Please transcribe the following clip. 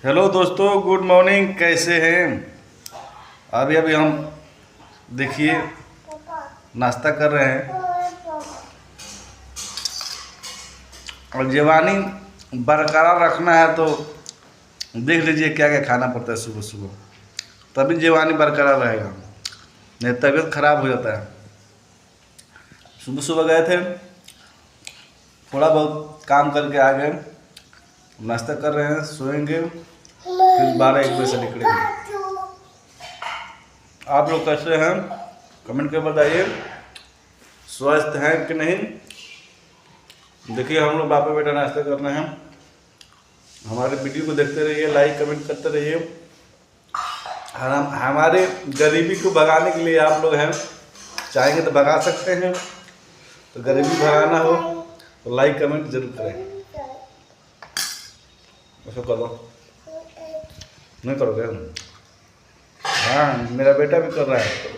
Hello दोस्तों, good morning. कैसे हैं? अभी अभी हम देखिए नाश्ता कर रहे हैं और जवानी बरकरार रखना है तो देख लीजिए क्या क्या खाना पड़ता है सुबह सुबह, तभी जवानी बरकरार रहेगा, नहीं तबीयत खराब हो जाता है। सुबह सुबह गए थे, थोड़ा बहुत काम करके आ गए, नाश्ता कर रहे हैं, सोएंगे, फिर 12-1 बजे से निकलेंगे। आप लोग कैसे हैं कमेंट कर बताइए, स्वस्थ हैं कि नहीं। देखिए हम लोग बापा बेटा नाश्ता कर रहे हैं। हमारे वीडियो को देखते रहिए, लाइक कमेंट करते रहिए। हमारे गरीबी को भगाने के लिए आप लोग हैं, चाहेंगे तो भगा सकते हैं। तो गरीबी भगाना हो तो लाइक कमेंट जरूर करें। ऐसा करो, नहीं करोगे? हाँ, मेरा बेटा भी कर रहा है।